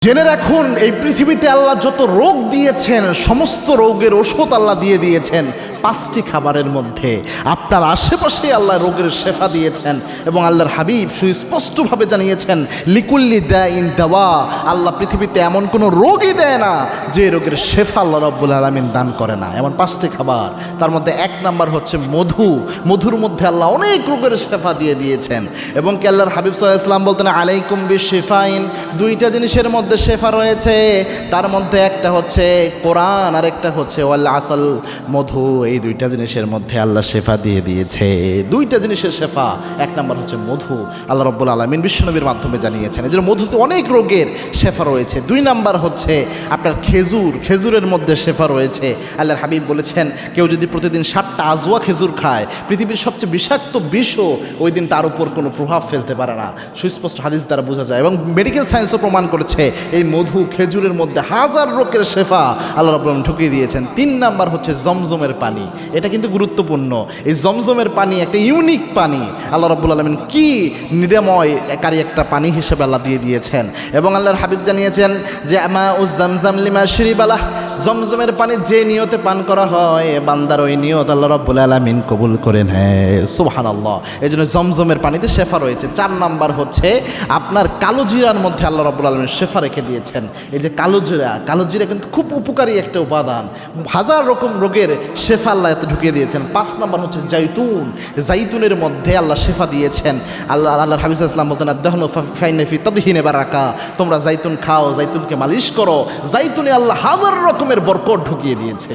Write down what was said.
জেনে রাখুন, এই পৃথিবীতে আল্লাহ যত রোগ দিয়েছেন সমস্ত রোগের ওষুধ আল্লাহ দিয়ে দিয়েছেন পাঁচটি খাবারের মধ্যে। আপনার আশেপাশে আল্লাহ রোগের শেফা দিয়েছেন এবং আল্লাহর হাবিব সুস্পষ্টভাবে জানিয়েছেন লিকুল্লি দাইন দাওয়া। আল্লাহ পৃথিবীতে এমন কোনো রোগই দেয় না যে রোগের শেফা আল্লাহ রাব্বুল আলামিন দান করে না। এমন পাঁচটি খাবার, তার মধ্যে এক নাম্বার হচ্ছে মধু। মধুর মধ্যে আল্লাহ অনেক রোগের শেফা দিয়ে দিয়েছেন এবং কি আল্লাহর হাবিব সাল্লাল্লাহু আলাইহি ওয়াসাল্লাম বলতেন আলাইকুম বিশিফাইন, দুইটা জিনিসের মধ্যে শেফা রয়েছে, তার মধ্যে একটা হচ্ছে কোরআন আর একটা হচ্ছে ওয়াল আসল, মধু। এই দুইটা জিনিসের মধ্যে আল্লাহ শেফা দিয়ে দিয়েছে। দুইটা জিনিসের শেফা, এক নাম্বার হচ্ছে মধু, আল্লাহ রাব্বুল আলামিন বিশ্বনবীর মাধ্যমে জানিয়েছেন। এই জন্য মধুতে অনেক রোগের শেফা রয়েছে। দুই নাম্বার হচ্ছে আপনার খেজুর, খেজুরের মধ্যে শেফা রয়েছে। আল্লাহর হাবিব বলেছেন কেউ যদি প্রতিদিন 7টা আজওয়া খেজুর খায়, পৃথিবীর সবচেয়ে বিষাক্ত বিষও ওই দিন তার উপর কোনো প্রভাব ফেলতে পারে না। সুস্পষ্ট হাদিস দ্বারা বোঝা যায় এবং মেডিকেল সায়েন্সও প্রমাণ করেছে এই মধু খেজুরের মধ্যে হাজার রোগের শেফা আল্লাহ রাব্বুল আলামিন ঢুকিয়ে দিয়েছেন। তিন নাম্বার হচ্ছে জমজমের পানি। এটা কিন্তু গুরুত্বপূর্ণ। এই জমজমের পানি একটা ইউনিক পানি, আল্লাহ রাব্বুল আলামিন কি নিরাময়কারী একটা পানি হিসেবে আল্লাহ দিয়ে দিয়েছেন। এবং আল্লাহর হাবিব জানিয়েছেন যে আমা উজ জামজাম লিমা শরিবালাহ, জমজমের পানি যে নিয়তে পান করা হয় বান্দার ওই নিয়ত আল্লাহ রাব্বুল আলামিন কবুল করে নেয়। সুবহানাল্লাহ। এই জন্য জমজমের পানিতে শেফা রয়েছে। 4 নাম্বার হচ্ছে আপনার কালো জিরার মধ্যে আল্লাহ রাব্বুল আলামিন শেফা রেখে দিয়েছেন। এই যে কালো জিরা কিন্তু খুব উপকারী একটা উপাদান, হাজার রকম রোগের শেফা আল্লাহ এতে ঢুকিয়ে দিয়েছেন। 5 নাম্বার হচ্ছে জাইতুন, জাইতুনের মধ্যে আল্লাহ শেফা দিয়েছেন। আল্লাহর হাবিব সাল্লাল্লাহু আলাইহি ওয়াসাল্লাম বলতেন আদ-দাহনু ফাইন্না ফি তাদহিনি বারাকা, তোমরা জাইতুন খাও, জাইতুনকে মালিশ করো, জাইতুনে আল্লাহ হাজার রকমের বরকত ঢুকিয়ে দিয়েছে।